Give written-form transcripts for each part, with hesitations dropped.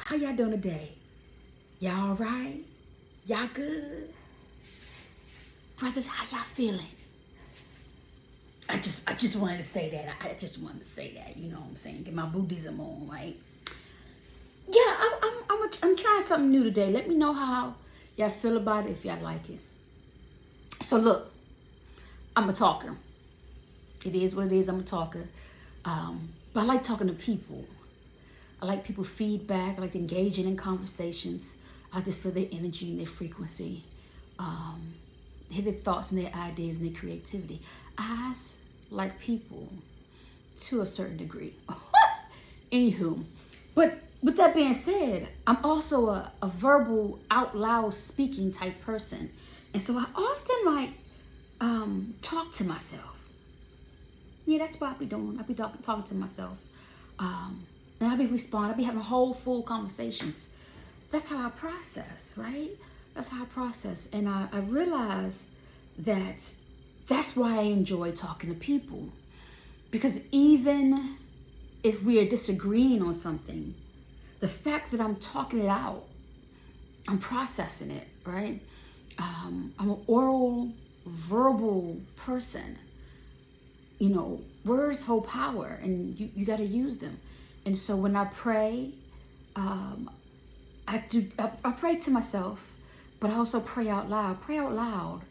How y'all doing today? Y'all all right? Y'all good? Brothers, how y'all feeling? I just wanted to say that. I just wanted to say that. You know what I'm saying? Get my Buddhism on, right? Yeah, I'm trying something new today. Let me know how y'all feel about it, if y'all like it. So look, I'm a talker. It is what it is. I'm a talker. But I like talking to people. I like people's feedback. I like engaging in conversations. I like to feel their energy and their frequency. Hear their thoughts and their ideas and their creativity. I like people to a certain degree. Anywho, but with that being said, I'm also a verbal, out loud speaking type person. And so I often talk to myself. Yeah, that's what I be doing. I be talking to myself. And I be responding. I be having whole, full conversations. That's how I process, right? That's how I process. And I realize that that's why I enjoy talking to people. Because even if we are disagreeing on something, the fact that I'm talking it out, I'm processing it, right? I'm an oral, verbal person. You know, words hold power, and you got to use them. And so when I pray, I pray to myself, but I also pray out loud. Pray out loud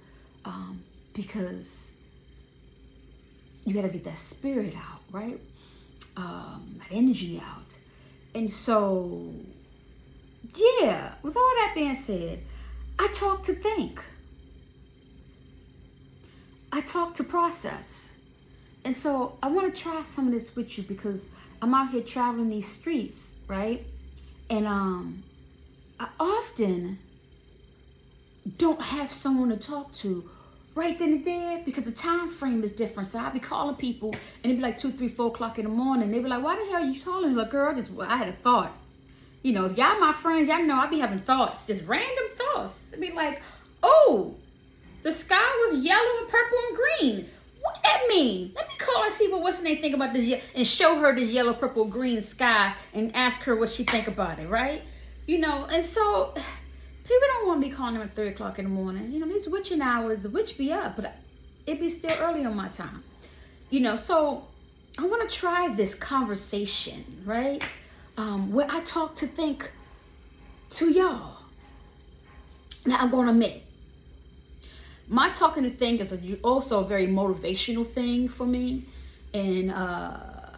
because you got to get that spirit out, right? That energy out. And so, yeah, with all that being said, I talk to think. I talk to process. And so I want to try some of this with you because I'm out here traveling these streets, right? And I often don't have someone to talk to right then and there because the time frame is different. So I'll be calling people and it'd be like 2, 3, 4 o'clock in the morning. They'd be like, why the hell are you calling? Like, girl, I had a thought. You know, if y'all my friends, y'all know I be having thoughts, just random thoughts. It'd be like, oh, the sky was yellow and purple and green. What that mean? Let me call and see what's the name think about this and show her this yellow, purple, green sky and ask her what she think about it, right? You know, and so people don't want to be calling them at 3 o'clock in the morning. You know, these witching hours, the witch be up, but it be still early on my time. You know, so I want to try this conversation, right? Where I talk to think to y'all. Now I'm going to admit, my talking to think is also a very motivational thing for me. And I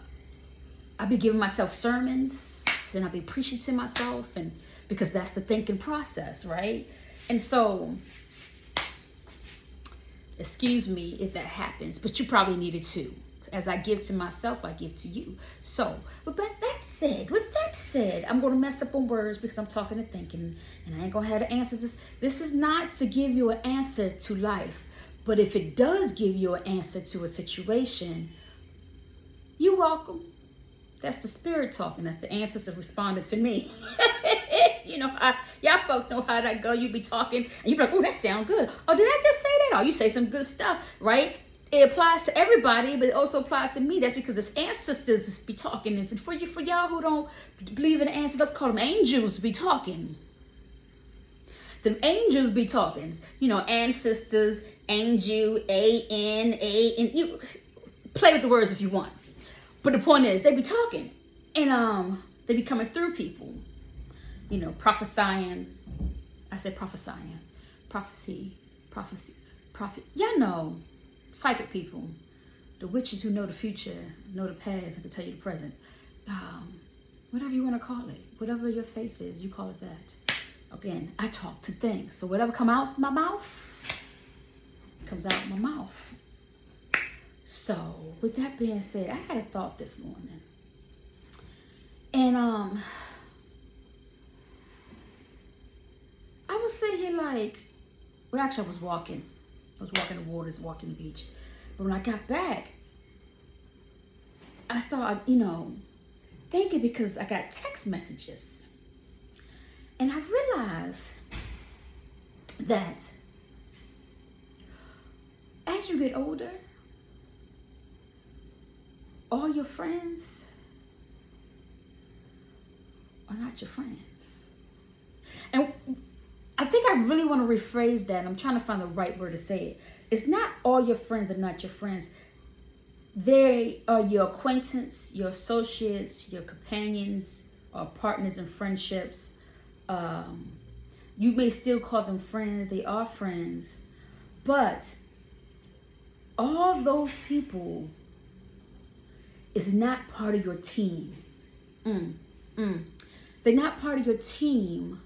be giving myself sermons and I be preaching to myself, and because that's the thinking process, right? And so, excuse me if that happens, but you probably need it too. As I give to myself, I give to you. So, with that said, I'm going to mess up on words because I'm talking and thinking, and I ain't going to have the answers. This is not to give you an answer to life, but if it does give you an answer to a situation, you're welcome. That's the spirit talking. That's the ancestors responding to me. You know, y'all folks know how that go. You be talking, and you be like, oh, that sound good. Oh, did I just say that? Oh, you say some good stuff, right? It applies to everybody, but it also applies to me. That's because it's ancestors be talking. And for y'all who don't believe in the ancestors, let's call them angels be talking. The angels be talking. You know, ancestors, angel, A-N, you play with the words if you want. But the point is, they be talking. And they be coming through people. You know, prophesying. I said prophesying. Prophet. Y'all know. Psychic people, the witches who know the future, know the past, and can tell you the present. Whatever you want to call it, whatever your faith is, you call it that. Again, I talk to things. So whatever comes out my mouth, comes out my mouth. So with that being said, I had a thought this morning. And I was sitting here actually I was walking. I was walking the waters, walking the beach. But when I got back, I started, thinking because I got text messages. And I realized that as you get older, all your friends are not your friends. And I think I really want to rephrase that. I'm trying to find the right word to say it. It's not all your friends are not your friends. They are your acquaintance, your associates, your companions, or partners in friendships. You may still call them friends. They are friends. But all those people is not part of your team. They're not part of your team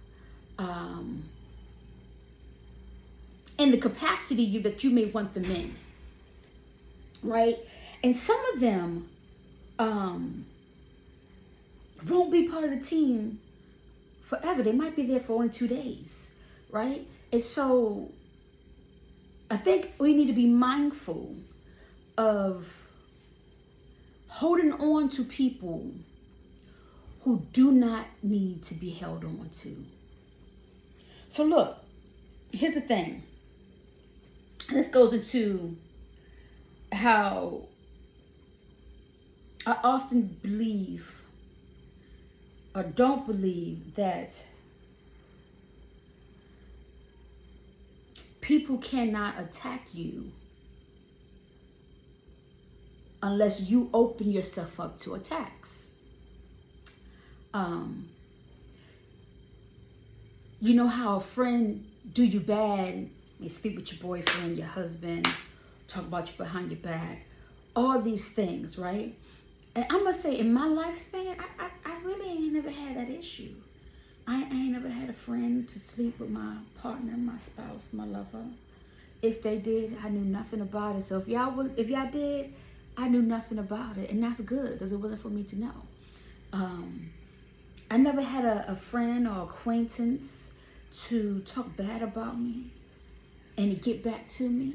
in the capacity that you may want them in, right? And some of them won't be part of the team forever. They might be there for only 2 days, right? And so I think we need to be mindful of holding on to people who do not need to be held on to. So look, here's the thing. This goes into how I often believe or don't believe that people cannot attack you unless you open yourself up to attacks. You know how a friend do you bad, may sleep with your boyfriend, your husband, talk about you behind your back, all these things, right? And I must say, in my lifespan, I really ain't never had that issue. I ain't never had a friend to sleep with my partner, my spouse, my lover. If they did, I knew nothing about it. So if y'all did, I knew nothing about it, and that's good because it wasn't for me to know. I never had a friend or acquaintance to talk bad about me and to get back to me.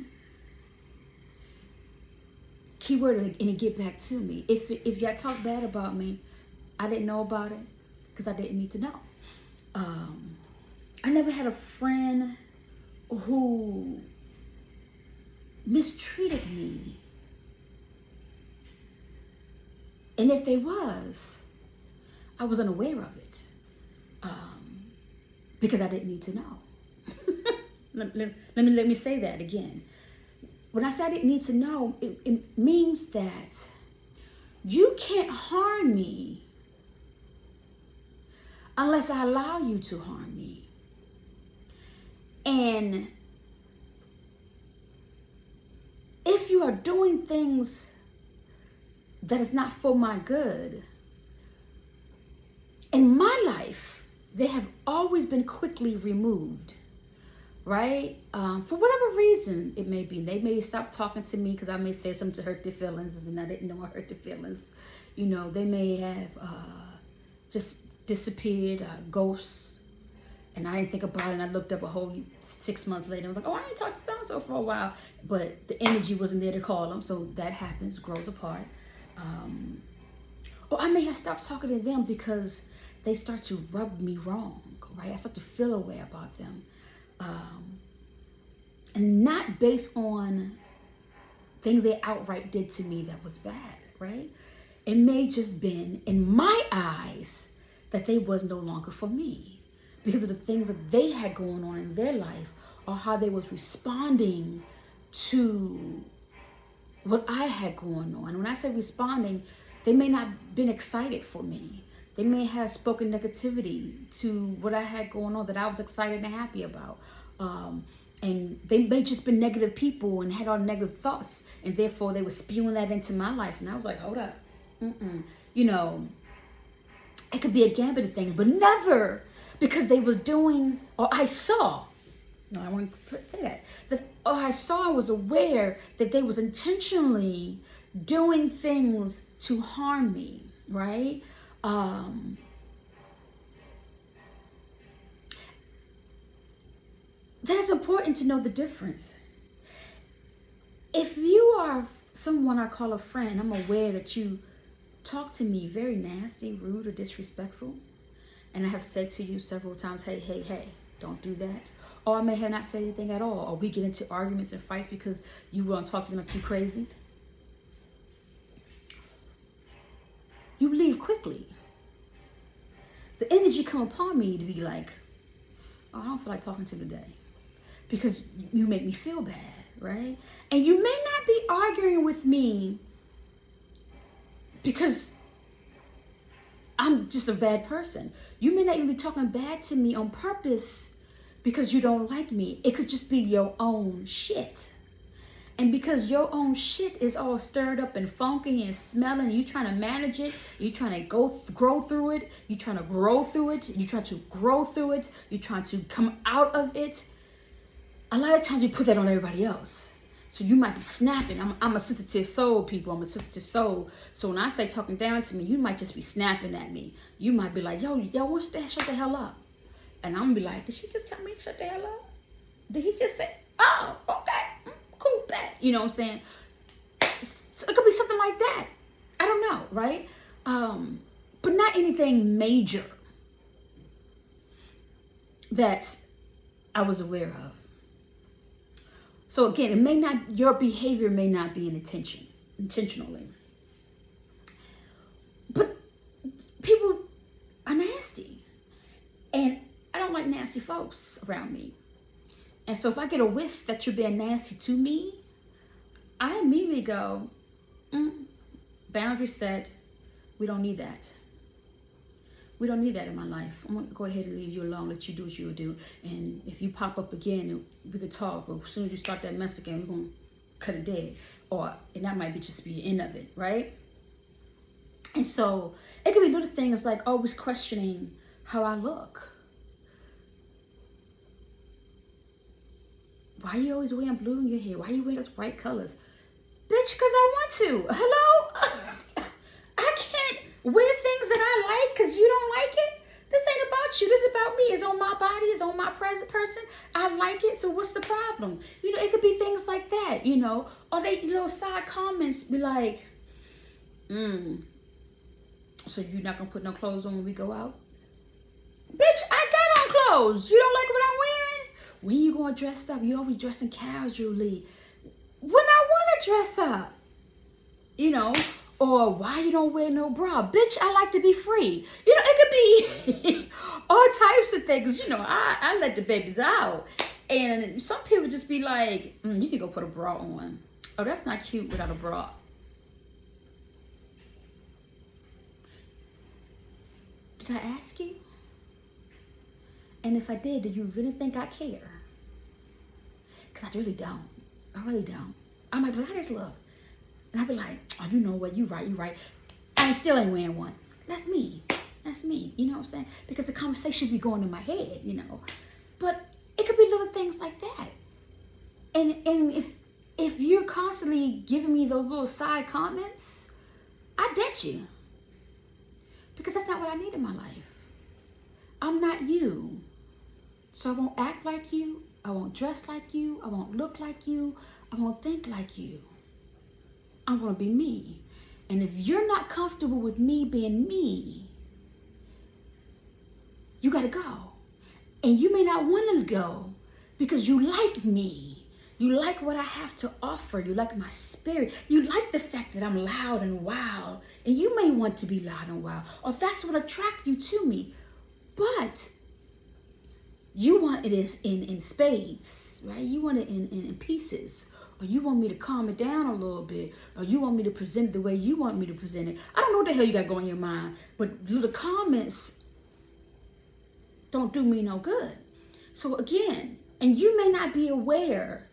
Keyword, and to get back to me. If y'all talk bad about me, I didn't know about it because I didn't need to know. I never had a friend who mistreated me. And if they was, I was unaware of it because I didn't need to know. let me say that again. When I say I didn't need to know, it means that you can't harm me unless I allow you to harm me. And if you are doing things that is not for my good, in my life, they have always been quickly removed, right? For whatever reason it may be. They may stop talking to me because I may say something to hurt their feelings and I didn't know I hurt their feelings. You know, they may have just disappeared, ghosts, and I didn't think about it, and I looked up a whole 6 months later and I was like, oh, I ain't talked to so-and-so for a while, but the energy wasn't there to call them, so that happens, grows apart. Or I may have stopped talking to them because they start to rub me wrong, right? I start to feel a way about them. And not based on things they outright did to me that was bad, right? It may just been, in my eyes, that they was no longer for me because of the things that they had going on in their life or how they was responding to what I had going on. When I say responding, they may not been excited for me. They may have spoken negativity to what I had going on that I was excited and happy about. And they may just been negative people and had all negative thoughts, and therefore they were spewing that into my life. And I was like, hold up. You know, it could be a gambit of things, but never because they was doing, or I saw, no, I want to say that I saw, I was aware that they was intentionally doing things to harm me, right? That is important to know the difference. If you are someone I call a friend, I'm aware that you talk to me very nasty, rude, or disrespectful, and I have said to you several times, hey, don't do that. Or I may have not said anything at all, or we get into arguments and fights because you want to talk to me like you crazy. You leave quickly. the energy come upon me to be like, oh, I don't feel like talking to you today because you make me feel bad, right? And you may not be arguing with me because I'm just a bad person. You may not even be talking bad to me on purpose because you don't like me. It could just be your own shit. And because your own shit is all stirred up and funky and smelling, you trying to manage it, you trying to grow through it, you trying to grow through it, you trying to grow through it, you trying to come out of it. A lot of times we put that on everybody else. So you might be snapping. I'm a sensitive soul, people. I'm a sensitive soul. So when I say talking down to me, you might just be snapping at me. You might be like, yo, why don't you shut the hell up? And I'm gonna be like, did she just tell me to shut the hell up? Did he just say, oh, okay, cool, bet. You know what I'm saying? So it could be something like that. I don't know, right? But not anything major that I was aware of. So again, your behavior may not be intentionally. But people are nasty. And I don't like nasty folks around me. And so if I get a whiff that you're being nasty to me, I immediately go, boundary set, we don't need that. We don't need that in my life. I'm going to go ahead and leave you alone, let you do what you would do. And if you pop up again, we could talk. But as soon as you start that mess again, we're going to cut it dead. And that might just be the end of it, right? And so it could be little things like always questioning how I look. Why are you always wearing blue in your hair? Why are you wearing those bright colors? Bitch, because I want to. Hello? I can't wear things that I like because you don't like it. This ain't about you. This is about me. It's on my body. It's on my present person. I like it. So what's the problem? It could be things like that, Or they little side comments be like, so you're not going to put no clothes on when we go out? Bitch, I got on clothes. You don't like what I'm wearing? When you going dressed up? You always dressing casually. When I want to dress up, or why you don't wear no bra? Bitch, I like to be free. It could be all types of things. I let the babies out. And some people just be like, you can go put a bra on. Oh, that's not cute without a bra. Did I ask you? And if I did you really think I care? Because I really don't. I really don't. I might be like, how does this look? And I'd be like, oh, you know what? You right. I still ain't wearing one. That's me. You know what I'm saying? Because the conversations be going in my head, But it could be little things like that. And if you're constantly giving me those little side comments, I debt you. Because that's not what I need in my life. I'm not you. So I won't act like you. I won't dress like you. I won't look like you. I won't think like you. I'm going to be me. And if you're not comfortable with me being me, you got to go. And you may not want to go because you like me. You like what I have to offer. You like my spirit. You like the fact that I'm loud and wild. And you may want to be loud and wild. Or that's what attracts you to me. But you want it in spades, right? You want it in pieces. Or you want me to calm it down a little bit. Or you want me to present it the way you want me to present it. I don't know what the hell you got going in your mind. But little comments don't do me no good. So again, and you may not be aware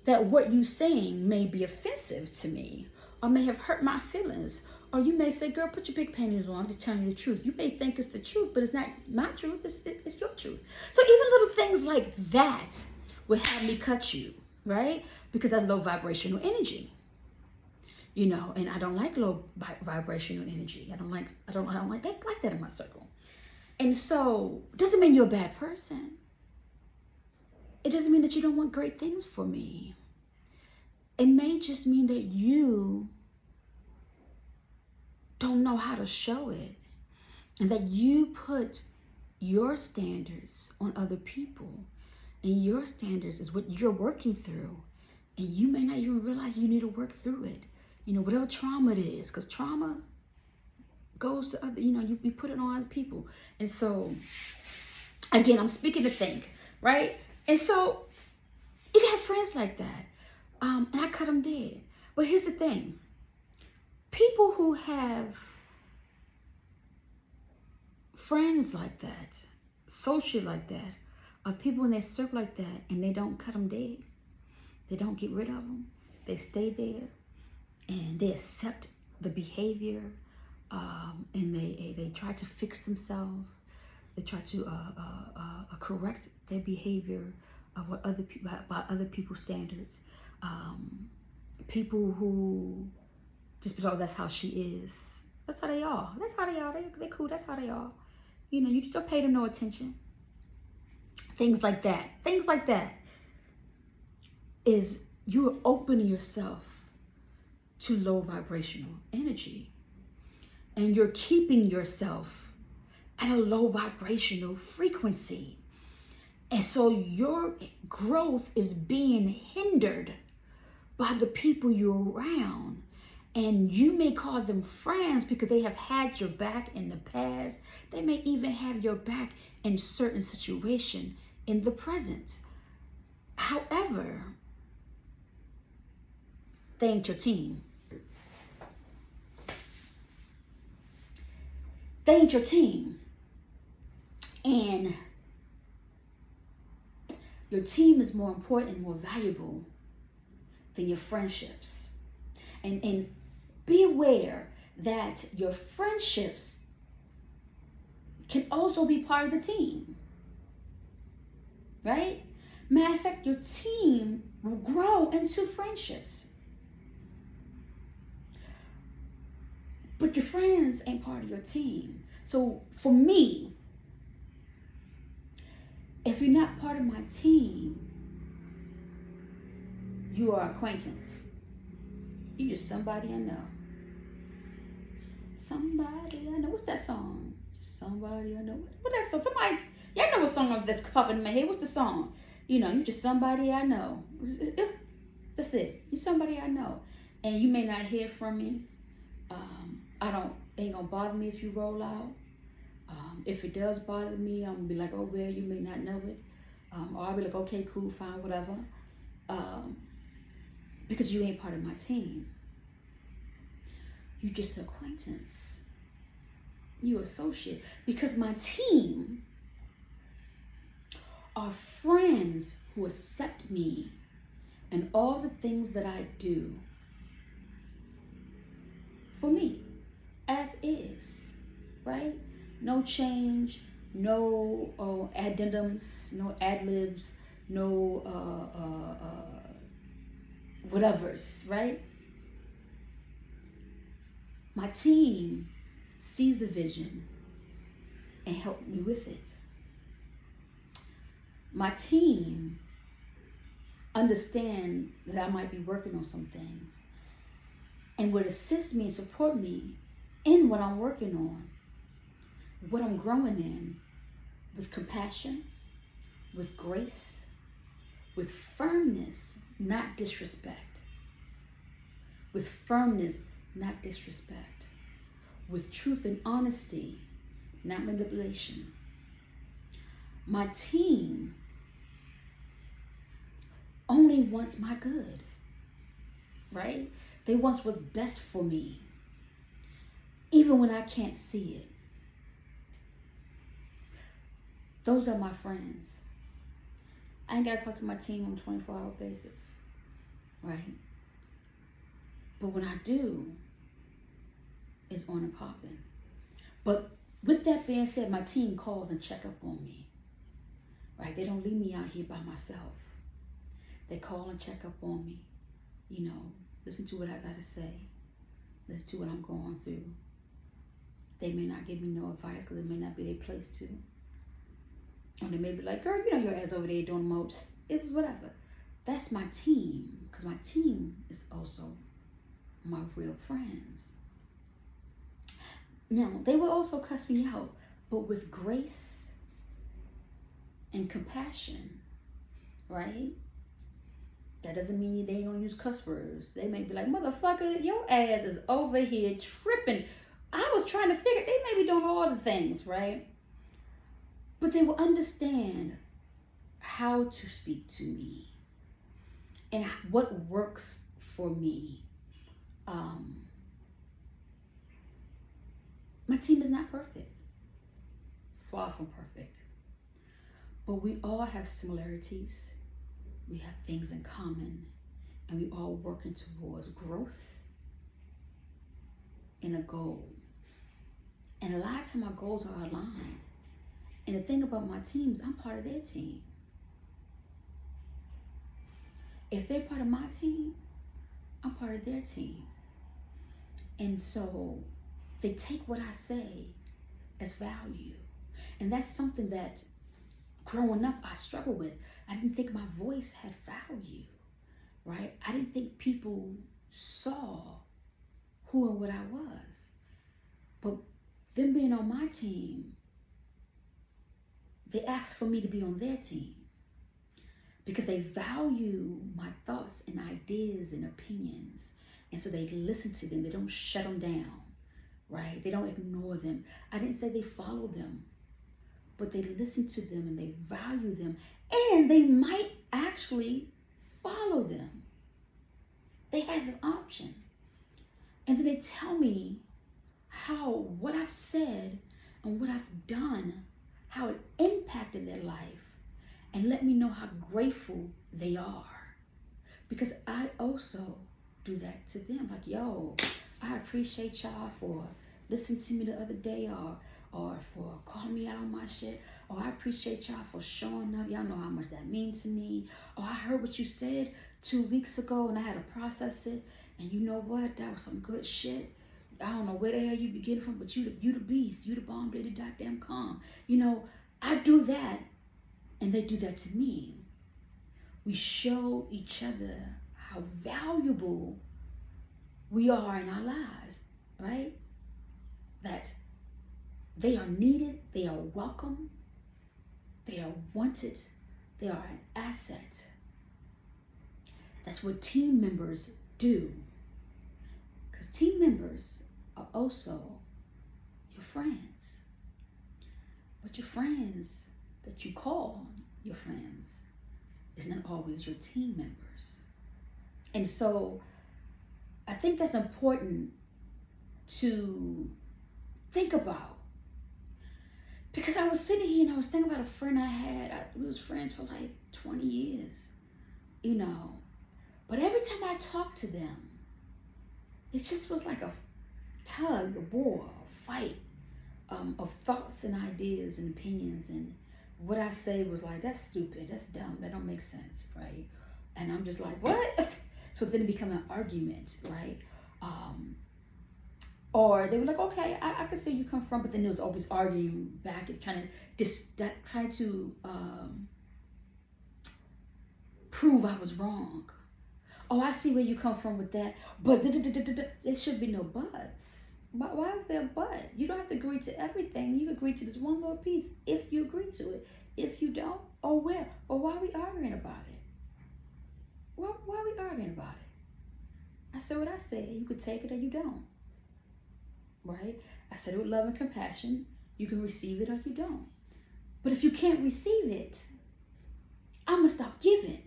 that what you're saying may be offensive to me. Or may have hurt my feelings. Or you may say, girl, put your big panties on. I'm just telling you the truth. You may think it's the truth, but it's not my truth. It's your truth. So even little things like that will have me cut you, right? Because that's low vibrational energy. And I don't like low vibrational energy. I don't like that in my circle. And so it doesn't mean you're a bad person. It doesn't mean that you don't want great things for me. It may just mean that you don't know how to show it, and that you put your standards on other people, and your standards is what you're working through, and you may not even realize you need to work through it. Whatever trauma it is, because trauma goes to other, you put it on other people. And so, again, I'm speaking to think, right? And so, you have friends like that. And I cut them dead. But here's the thing. People who have friends like that, social like that, are people in their circle like that, and they don't cut them dead. They don't get rid of them. They stay there, and they accept the behavior, and they try to fix themselves. They try to correct their behavior of what other people, by other people's standards. People who just because that's how she is. That's how they are. That's how they are. They're cool. That's how they are. You just don't pay them no attention. Things like that. Things like that is you're opening yourself to low vibrational energy. And you're keeping yourself at a low vibrational frequency. And so your growth is being hindered by the people you're around. And you may call them friends because they have had your back in the past. They may even have your back in certain situation in the present. However, they ain't your team. They ain't your team. And your team is more important and more valuable than your friendships. And be aware that your friendships can also be part of the team. Right? Matter of fact, your team will grow into friendships. But your friends ain't part of your team. So for me, if you're not part of my team, you are acquaintance. You just somebody I know. Somebody I know. What's that song? Just somebody I know. What that song? Somebody, y'all know what song that's popping in my head. What's the song? You just somebody I know. That's it. You're somebody I know. And you may not hear from me. Ain't gonna bother me if you roll out. If it does bother me, I'm gonna be like, oh well, you may not know it. Or I'll be like, okay, cool, fine, whatever. Because you ain't part of my team. You just an acquaintance. You associate. Because my team are friends who accept me and all the things that I do for me as is, right? No change, no addendums, no ad-libs, no whatevers, right? My team sees the vision and help me with it. My team understand that I might be working on some things and would assist me and support me in what I'm working on, what I'm growing in, with compassion, with grace, with firmness, not disrespect. With firmness, not disrespect. With truth and honesty, not manipulation. My team only wants my good, right? They want what's best for me, even when I can't see it. Those are my friends. I ain't got to talk to my team on a 24-hour basis, right? But when I do, it's on and popping. But with that being said, my team calls and check up on me, right? They don't leave me out here by myself. They call and check up on me, listen to what I got to say, listen to what I'm going through. They may not give me no advice because it may not be their place to. Or they may be like, girl, your ass over there doing most. It was whatever. That's my team, because my team is also my real friends. Now, they will also cuss me out, but with grace and compassion, right? That doesn't mean they ain't gonna use cuss words. They may be like, motherfucker, your ass is over here tripping. I was trying to figure, they may be doing all the things, right? But they will understand how to speak to me and what works for me. My team is not perfect, far from perfect, but we all have similarities. We have things in common, and we all working towards growth and a goal. And a lot of times our goals are aligned. And the thing about my teams, I'm part of their team. If they're part of my team, I'm part of their team. And so they take what I say as value. And that's something that growing up I struggled with. I didn't think my voice had value, right? I didn't think people saw who and what I was. But them being on my team, they asked for me to be on their team because they value my thoughts and ideas and opinions. And so they listen to them. They don't shut them down, right? They don't ignore them. I didn't say they follow them, but they listen to them and they value them. And they might actually follow them. They had the option. And then they tell me how what I've said and what I've done, how it impacted their life, and let me know how grateful they are. Because I also do that to them. Like, yo, I appreciate y'all for listening to me the other day, or for calling me out on my shit, or I appreciate y'all for showing up. Y'all know how much that means to me. Or I heard what you said 2 weeks ago and I had to process it. And you know what? That was some good shit. I don't know where the hell you be getting from, but you the beast. You the bomb lady, goddamn calm. You know, I do that, and they do that to me. We show each other how valuable we are in our lives, right? That they are needed, they are welcome, they are wanted, they are an asset. That's what team members do. Because team members are also your friends. But your friends that you call your friends is not always your team members. And so I think that's important to think about. Because I was sitting here and I was thinking about a friend I had. We was friends for like 20 years, you know. But every time I talked to them, it just was like a tug, a war, a fight of thoughts and ideas and opinions. And what I say was like, that's stupid, that's dumb, that don't make sense, right? And I'm just like, what? So then it became an argument, right? Or they were like, okay, I can see where you come from, but then it was always arguing back and trying to prove I was wrong. Oh, I see where you come from with that, but there should be no buts. Why is there a but? You don't have to agree to everything. You agree to this one little piece if you agree to it. If you don't, oh well. Well, why are we arguing about it? Why are we arguing about it? I said what I said. You could take it or you don't. Right? I said it with love and compassion. You can receive it or you don't. But if you can't receive it, I'm going to stop giving.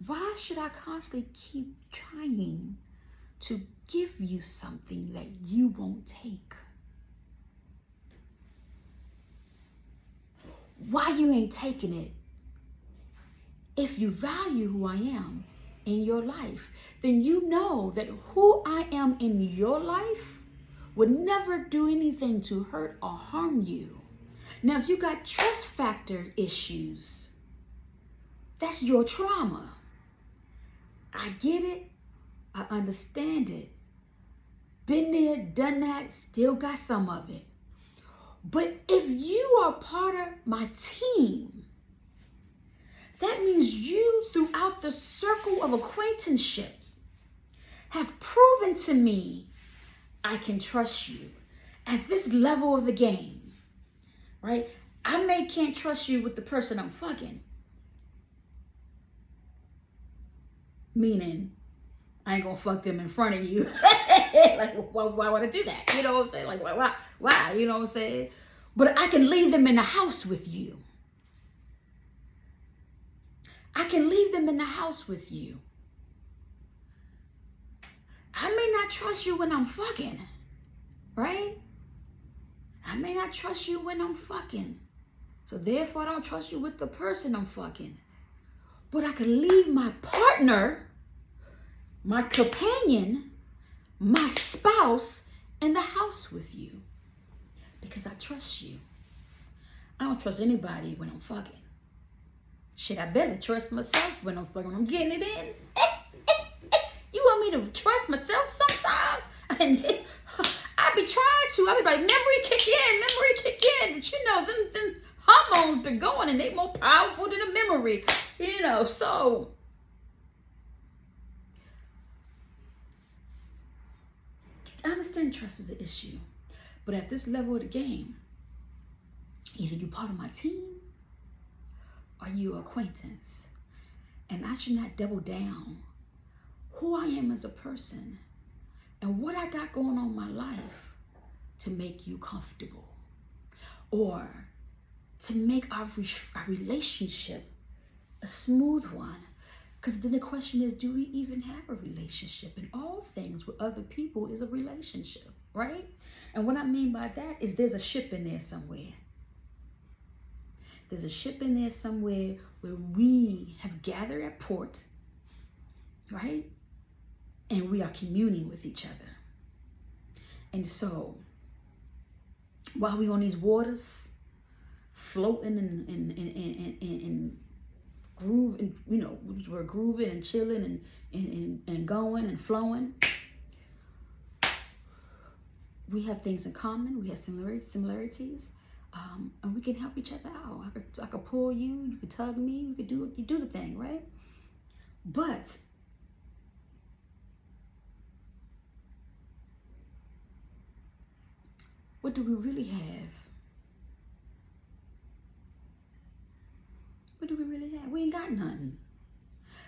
Why should I constantly keep trying to give you something that you won't take? Why you ain't taking it? If you value who I am in your life, then you know that who I am in your life would never do anything to hurt or harm you. Now, if you got trust factor issues, that's your trauma. I get it. I understand it. Been there, done that, still got some of it. But if you are part of my team, that means you, throughout the circle of acquaintanceship, have proven to me I can trust you at this level of the game, right? I can't trust you with the person I'm fucking. Meaning, I ain't gonna fuck them in front of you. Like, why would I do that? You know what I'm saying? Like, why? You know what I'm saying? But I can leave them in the house with you. I can leave them in the house with you. I may not trust you when I'm fucking, right? I may not trust you when I'm fucking. So therefore, I don't trust you with the person I'm fucking. But I can leave my partner, my companion, my spouse in the house with you. Because I trust you. I don't trust anybody when I'm fucking. Shit, I better trust myself when I'm fucking. I'm getting it in. You want me to trust myself sometimes? And I be trying to. I be like, memory kick in. But you know, them hormones been going and they more powerful than a memory. You know, so I understand trust is the issue. But at this level of the game, either you're part of my team or you acquaintance. And I should not double down who I am as a person and what I got going on in my life to make you comfortable or to make our relationship a smooth one. Because then the question is, do we even have a relationship? And all things with other people is a relationship, right? And what I mean by that is there's a ship in there somewhere. There's a ship in there somewhere where we have gathered at port, right? And we are communing with each other. And so, while we on these waters, floating and grooving, you know, we're grooving and chilling and going and flowing. We have things in common. We have similarities. And we can help each other out. I could pull you. You could tug me. You do the thing, right? But what do we really have? What do we really have? We ain't got nothing.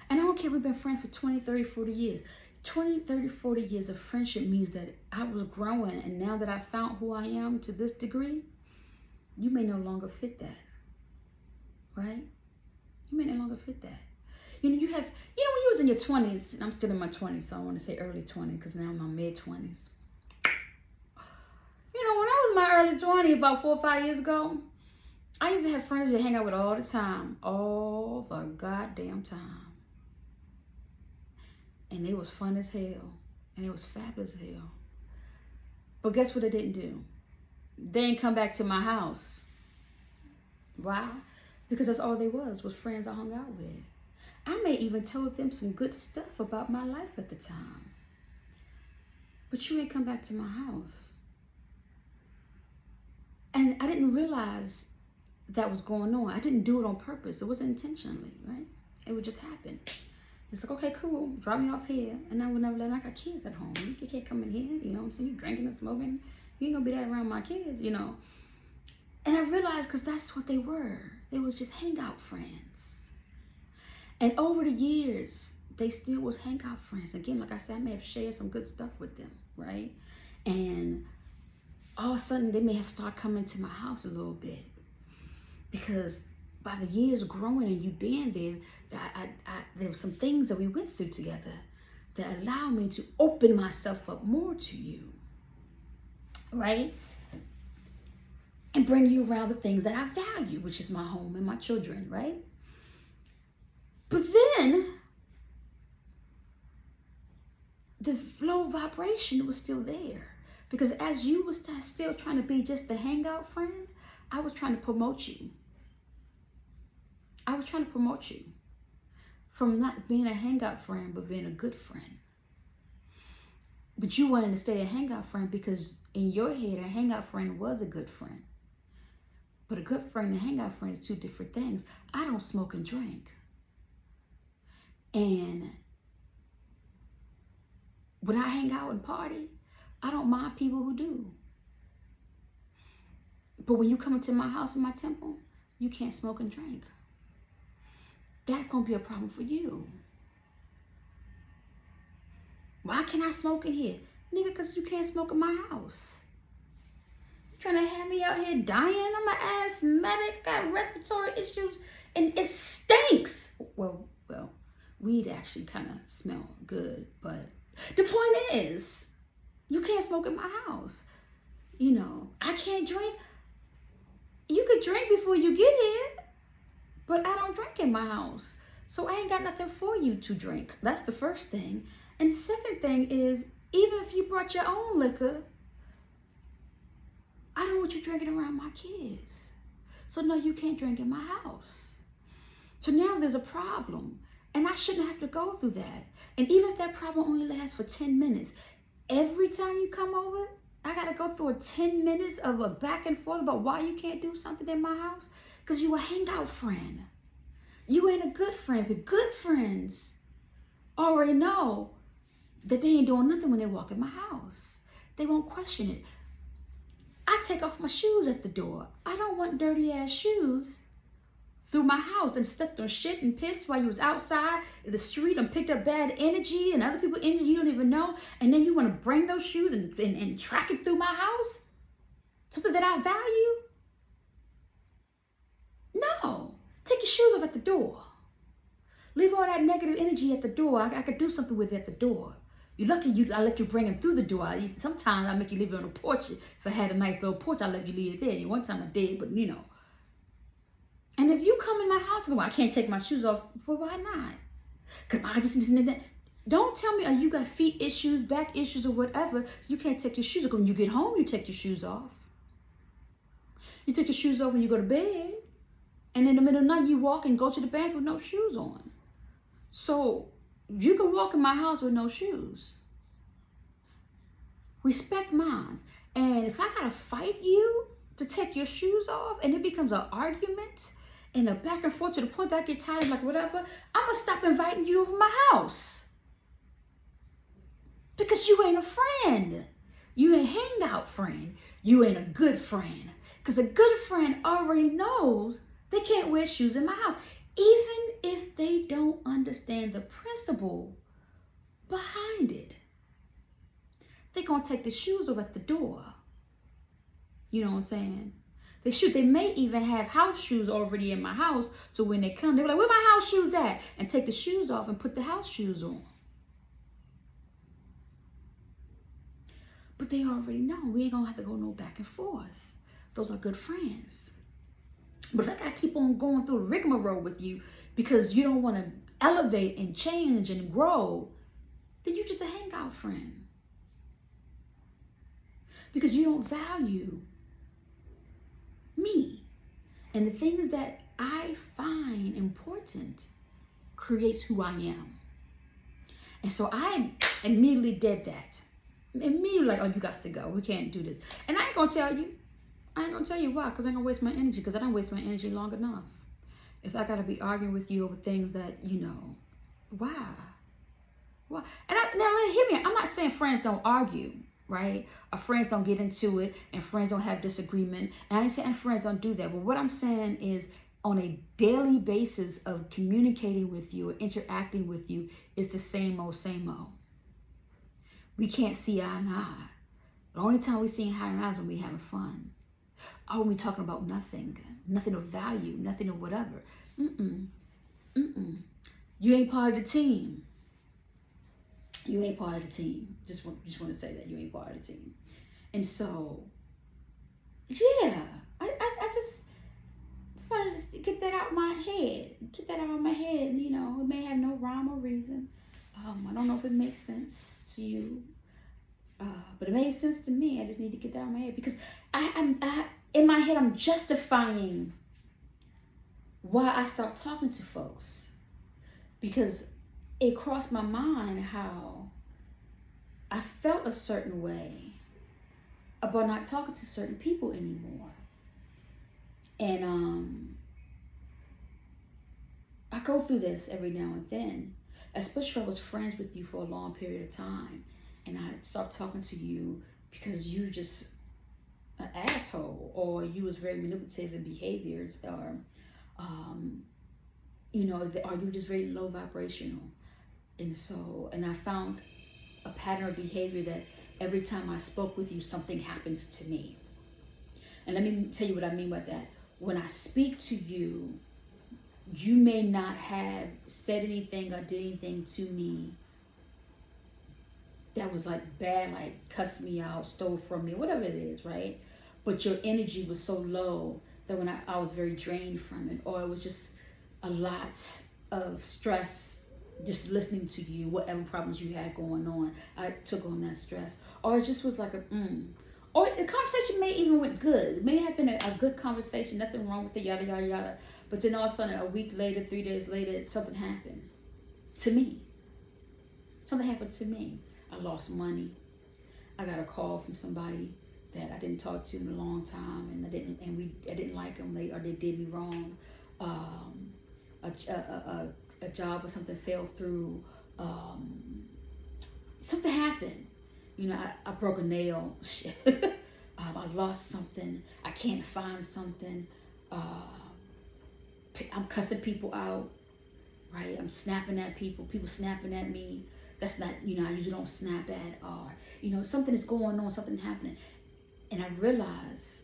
And I don't care if we've been friends for 20, 30, 40 years. 20, 30, 40 years of friendship means that I was growing, and now that I found who I am to this degree, you may no longer fit that, right? You may no longer fit that. You know, when you was in your 20s, and I'm still in my 20s, so I want to say early 20s, because now I'm in my mid-20s. You know, when I was in my early 20s, about 4 or 5 years ago, I used to have friends to hang out with all the time, all the goddamn time. And it was fun as hell, and it was fabulous as hell. But guess what they didn't do? They ain't come back to my house. Why? Because that's all they was friends I hung out with. I may even told them some good stuff about my life at the time. But you ain't come back to my house. And I didn't realize that was going on. I didn't do it on purpose. It wasn't intentionally, right? It would just happen. It's like, okay, cool, drop me off here. And I would never let, I got kids at home. You can't come in here, you know what I'm saying? You drinking and smoking. You ain't gonna be that around my kids, you know. And I realized, because that's what they were. They was just hangout friends. And over the years, they still was hangout friends. Again, like I said, I may have shared some good stuff with them, right? And all of a sudden, they may have started coming to my house a little bit. Because by the years growing and you being there, there were some things that we went through together that allowed me to open myself up more to you, right? And bring you around the things that I value, which is my home and my children, right? But then, the low vibration was still there. Because as you was still trying to be just the hangout friend, I was trying to promote you. I was trying to promote you from not being a hangout friend, but being a good friend. But you wanted to stay a hangout friend because in your head, a hangout friend was a good friend. But a good friend and a hangout friend is two different things. I don't smoke and drink. And when I hang out and party, I don't mind people who do. But when you come into my house and my temple, you can't smoke and drink. That's going to be a problem for you. Why can't I smoke in here? Nigga, because you can't smoke in my house. You trying to have me out here dying? I'm an asthmatic, got respiratory issues, and it stinks. Well, weed actually kind of smell good, but the point is, you can't smoke in my house. You know, I can't drink. You could drink before you get here, but I don't drink in my house. So I ain't got nothing for you to drink. That's the first thing. And the second thing is, even if you brought your own liquor, I don't want you drinking around my kids. So no, you can't drink in my house. So now there's a problem, and I shouldn't have to go through that. And even if that problem only lasts for 10 minutes, every time you come over, I gotta go through a 10 minutes of a back and forth about why you can't do something in my house? Because you a hangout friend. You ain't a good friend, but good friends already know that they ain't doing nothing when they walk in my house. They won't question it. I take off my shoes at the door. I don't want dirty ass shoes through my house and stepped on shit and pissed while you was outside in the street and picked up bad energy and other people energy you don't even know, and then you want to bring those shoes and track it through my house? Something that I value? No. Take your shoes off at the door. Leave all that negative energy at the door. I could do something with it at the door. You're lucky I let you bring them through the door. Sometimes I make you leave it on the porch. If I had a nice little porch, I let you leave it there. One time I did, but you know. And if you come in my house, well, I can't take my shoes off. Well, why not? Because I just need that. Don't tell me, you got feet issues, back issues, or whatever, so you can't take your shoes off. When you get home, you take your shoes off. You take your shoes off when you go to bed. And in the middle of the night, you walk and go to the bathroom with no shoes on. So you can walk in my house with no shoes. Respect mine. And if I gotta fight you to take your shoes off and it becomes an argument and a back and forth to the point that I get tired of like whatever, I'm gonna stop inviting you over my house. Because you ain't a friend. You ain't hangout friend. You ain't a good friend. Because a good friend already knows they can't wear shoes in my house. Even if they don't understand the principle behind it. They're going to take the shoes off at the door. You know what I'm saying? They may even have house shoes already in my house. So when they come, they're like, where my house shoes at? And take the shoes off and put the house shoes on. But they already know. We ain't going to have to go no back and forth. Those are good friends. But if I gotta keep on going through the rigmarole with you because you don't want to elevate and change and grow, then you're just a hangout friend. Because you don't value me. And the things that I find important creates who I am. And so I immediately did that. Immediately like, oh, you got to go. We can't do this. And I ain't gonna tell you. I ain't gonna tell you why, because I ain't gonna waste my energy, because I don't waste my energy long enough. If I gotta be arguing with you over things that, why? Why? And now hear me, I'm not saying friends don't argue, right? Or friends don't get into it, and friends don't have disagreement. And I ain't saying friends don't do that. But what I'm saying is, on a daily basis of communicating with you or interacting with you is the same old, same old. We can't see eye and eye. The only time we see eye and eye is when we having fun. Or when we talking about nothing of value, nothing of whatever. You ain't part of the team. You ain't part of the team. Just want to say that you ain't part of the team. And so, yeah, I just wanted to get that out of my head. Get that out of my head. It may have no rhyme or reason. I don't know if it makes sense to you. But it made sense to me. I just need to get that out of my head because I'm in my head, I'm justifying why I stopped talking to folks, because it crossed my mind how I felt a certain way about not talking to certain people anymore. And I go through this every now and then, especially if I was friends with you for a long period of time and I stopped talking to you because you just an asshole, or you was very manipulative in behaviors, or or you just very low vibrational. And I found a pattern of behavior that every time I spoke with you, something happens to me. And let me tell you what I mean by that. When I speak to you, you may not have said anything or did anything to me that was like bad, like cussed me out, stole from me, whatever it is, right? But your energy was so low that when I was very drained from it, or it was just a lot of stress just listening to you, whatever problems you had going on, I took on that stress. Or it just was like or the conversation may even went good. It may have been a good conversation, nothing wrong with it, yada, yada, yada. But then all of a sudden, a week later, 3 days later, something happened to me. Something happened to me. I lost money. I got a call from somebody that I didn't talk to in a long time, and I didn't like them, or they did me wrong. A job or something fell through. Something happened. You know, I broke a nail. I lost something. I can't find something. I'm cussing people out, right? I'm snapping at people. People snapping at me. That's not, I usually don't snap at, or, something is going on, something happening. And I realized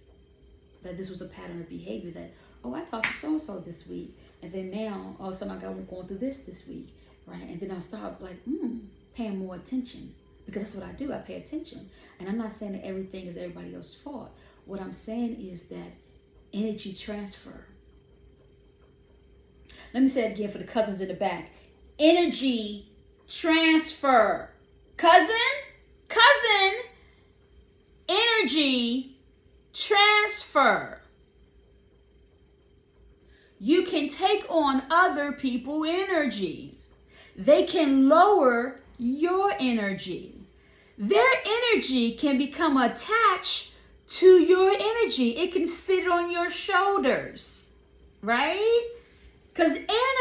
that this was a pattern of behavior that, I talked to so-and-so this week. And then now, all of a sudden, I'm going through this week, right? And then I start like, paying more attention, because that's what I do. I pay attention. And I'm not saying that everything is everybody else's fault. What I'm saying is that energy transfer. Let me say it again for the cousins in the back. Energy transfer. Cousin, energy transfer. You can take on other people's energy. They can lower your energy. Their energy can become attached to your energy. It can sit on your shoulders, right? Because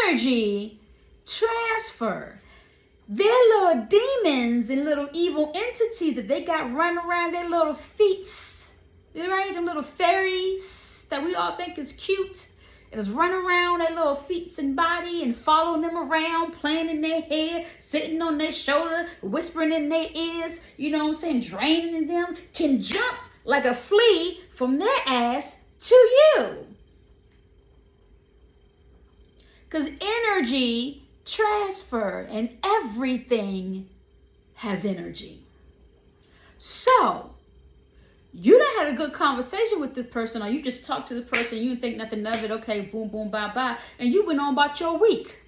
energy transfer. They're little demons and little evil entities that they got running around their little feet, right? Them little fairies that we all think is cute. Just run around their little feet and body and following them around, playing in their head, sitting on their shoulder, whispering in their ears, draining them, can jump like a flea from their ass to you. Because energy transfer, and everything has energy. So, you done had a good conversation with this person, or you just talked to the person, you didn't think nothing of it, okay, boom, boom, bye, bye, and you went on about your week.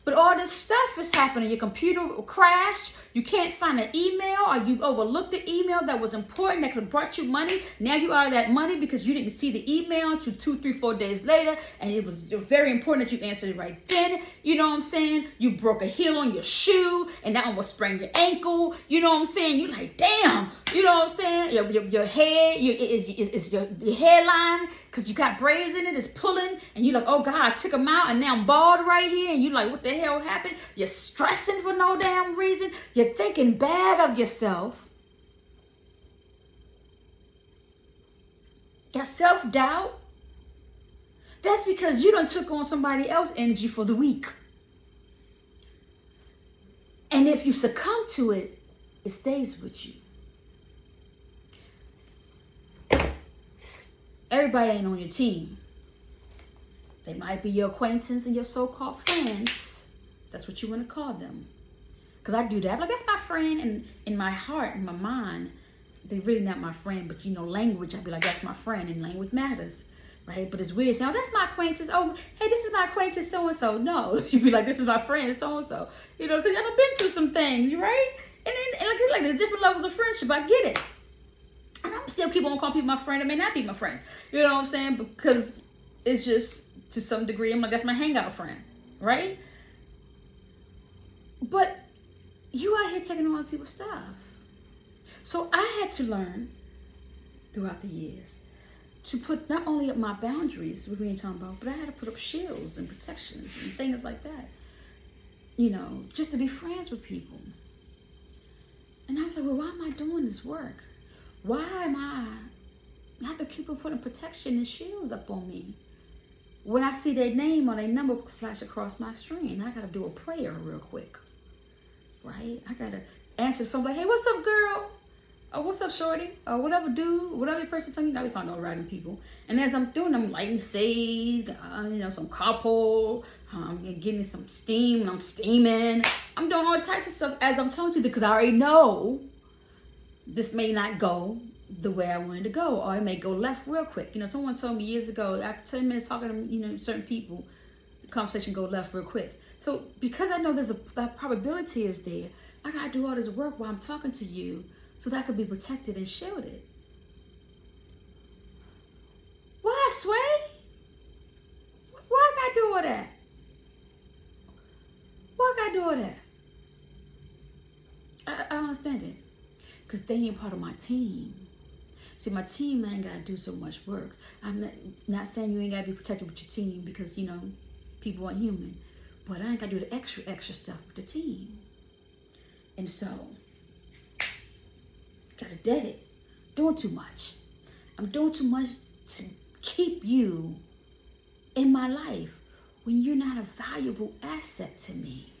But all this stuff is happening. Your computer crashed. You can't find an email, or you overlooked the email that was important, that could have brought you money. Now you out of that money because you didn't see the email until 2, 3, 4 days later, and it was very important that you answered it right then. You know what I'm saying? You broke a heel on your shoe, and that almost sprained your ankle. You know what I'm saying? You like, damn. You know what I'm saying? Your head, your hairline, because you got braids in it, is pulling, and you're like, oh God, I took them out, and now I'm bald right here, and you're like, what the hell happened? You're stressing for no damn reason. You're thinking bad of yourself. Got self-doubt. That's because you done took on somebody else's energy for the week. And if you succumb to it, it stays with you. Everybody ain't on your team. They might be your acquaintance and your so-called friends. That's what you want to call them. Because I do that. Like, that's my friend, and in my heart, in my mind, they're really not my friend. But, language, I'd be like, that's my friend, and language matters, right? But it's weird. So, that's my acquaintance. Oh, hey, this is my acquaintance, so-and-so. No, you'd be like, this is my friend, so-and-so. Because y'all have been through some things, right? And then, like, there's different levels of friendship. I get it. And I'm still keep on calling people my friend. It may not be my friend. You know what I'm saying? Because it's just, to some degree, I'm like, that's my hangout friend, right? But you out here taking on other people's stuff. So I had to learn throughout the years to put not only up my boundaries, what we ain't talking about, but I had to put up shields and protections and things like that. Just to be friends with people. And I was like, well, why am I doing this work? Why am I have to keep on putting protection and shields up on me? When I see their name or their number flash across my screen, I got to do a prayer real quick, right? I got to answer the phone like, hey, what's up, girl? Oh, what's up, shorty? Or whatever, dude, whatever your person telling you. Now we talking about random people. And as I'm doing, I'm lighting shade, some carpool, getting some steam, I'm steaming. I'm doing all types of stuff as I'm talking to you because I already know this may not go the way I wanted to go, or it may go left real quick. Someone told me years ago, after 10 minutes talking to, certain people, the conversation go left real quick. So because I know that probability is there, I gotta do all this work while I'm talking to you so that I could be protected and shielded. Why, Sway? Why I gotta do all that? Why I gotta do all that? I don't understand it. Because they ain't part of my team. See, my team ain't gotta do so much work. I'm not saying you ain't gotta be protected with your team because, people aren't human. But I ain't gotta do the extra stuff with the team. And so, gotta dead it. Doing too much. I'm doing too much to keep you in my life when you're not a valuable asset to me.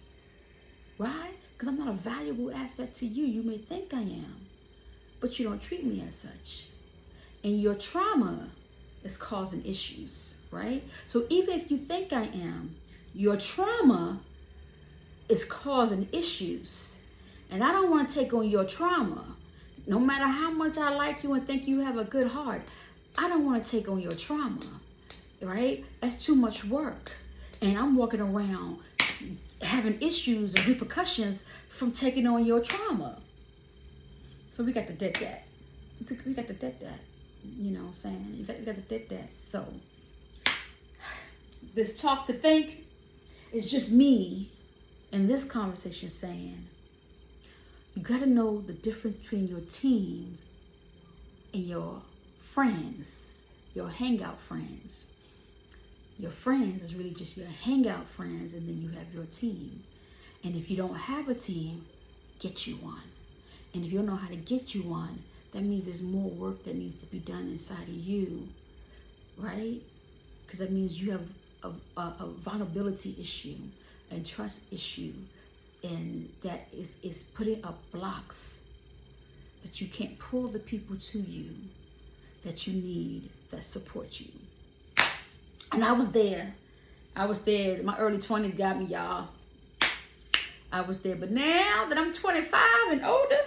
Right? Because I'm not a valuable asset to you. You may think I am, but you don't treat me as such. And your trauma is causing issues, right? So even if you think I am, your trauma is causing issues. And I don't want to take on your trauma. No matter how much I like you and think you have a good heart, I don't want to take on your trauma, right? That's too much work. And I'm walking around having issues and repercussions from taking on your trauma. So we got to dead that. We got to dead that. You know what I'm saying? You got to dead that. So this talk to think is just me in this conversation saying, you got to know the difference between your teams and your friends, your hangout friends. Your friends is really just your hangout friends, and then you have your team. And if you don't have a team, get you one. And if you don't know how to get you one, that means there's more work that needs to be done inside of you, right? Because that means you have a vulnerability issue and trust issue, and that is putting up blocks that you can't pull the people to you that you need that support you. And I was there. My early 20s got me, y'all. I was there. But now that I'm 25 and older,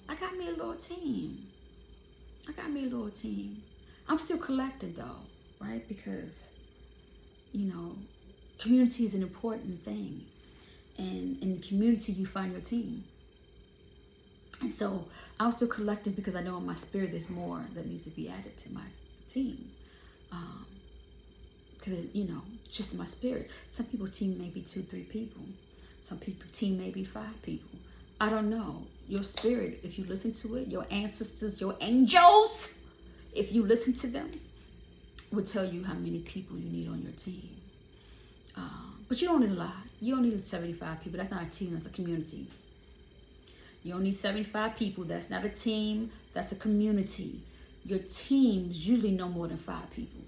I got me a little team. I'm still collected though, right? Because, community is an important thing. And in community, you find your team. And so I'm still collected because I know in my spirit there's more that needs to be added to my team. Because, just in my spirit, some people team may be 2-3 people. Some people team may be 5 people. I don't know. Your spirit, if you listen to it, your ancestors, your angels, if you listen to them, will tell you how many people you need on your team. But you don't need a lot. You don't need 75 people. That's not a team, that's a community. You don't need 75 people. That's not a team, that's a community. Your teams usually no more than 5 people.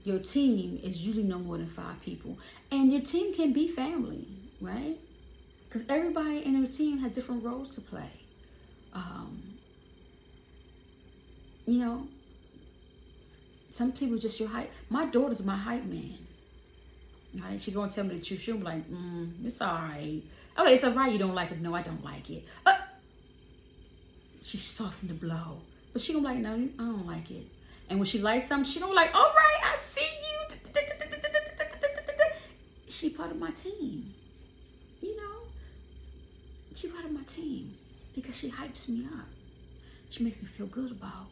Your team is usually no more than 5 people. And your team can be family, right? Because everybody in your team has different roles to play. Some people just your hype. My daughter's my hype man. Right? She gonna tell me the truth. She'll be like, it's all right. I'm like, it's all right, you don't like it. No, I don't like it. She's softened the blow. But she gonna be like, no, I don't like it. And when she likes something, she gonna be like, all right, I see you. She part of my team. She part of my team because she hypes me up. She makes me feel good about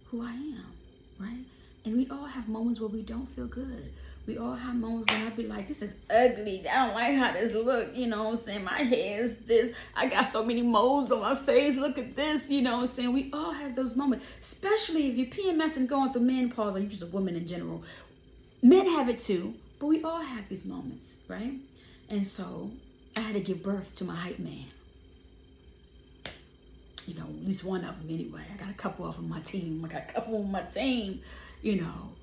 who I am, right? And we all have moments where we don't feel good. We all have moments when I be like, this is ugly. I don't like how this look. You know what I'm saying? My hair is this. I got so many moles on my face. Look at this. You know what I'm saying? We all have those moments, especially if you're PMS and going through menopause, or you're just a woman in general. Men have it too, but we all have these moments, right? And so I had to give birth to my hype man. At least one of them anyway. I got a couple of them on my team.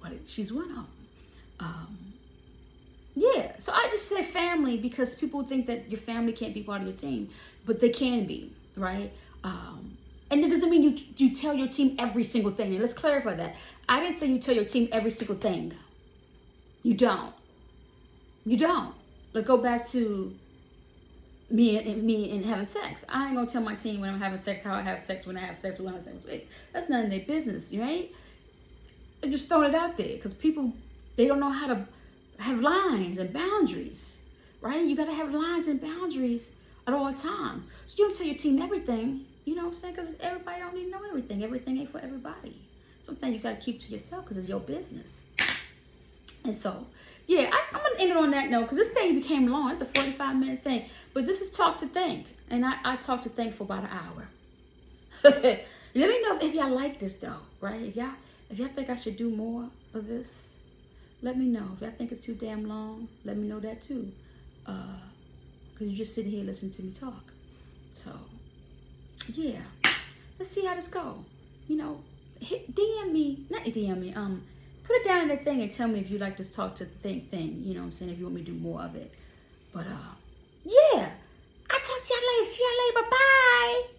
But she's one of them. Yeah, so I just say family because people think that your family can't be part of your team, but they can be, right? And it doesn't mean you tell your team every single thing. And let's clarify that. I didn't say you tell your team every single thing. You don't. You don't. Let's go back to me and having sex. I ain't gonna tell my team when I'm having sex how I have sex when I have sex when I have sex. That's none of their business, right? I'm just throwing it out there because people, they don't know how to have lines and boundaries, right? You gotta have lines and boundaries at all times. So you don't tell your team everything, you know what I'm saying? Because everybody don't need to know everything. Everything ain't for everybody. Some things you gotta keep to yourself because it's your business. And so, yeah, I'm gonna end it on that note because this thing became long. It's a 45-minute thing, but this is Talk to Think, and I talk to think for about an hour. Let me know if y'all like this though, right? If y'all think I should do more of this, let me know. If y'all think it's too damn long, let me know that too. Because you're just sitting here listening to me talk. So, yeah. Let's see how this go. You know, DM me, not DM me, put it down in that thing and tell me if you like this Talk to Think thing. You know what I'm saying? If you want me to do more of it. But, yeah. I'll talk to y'all later. See y'all later. Bye-bye.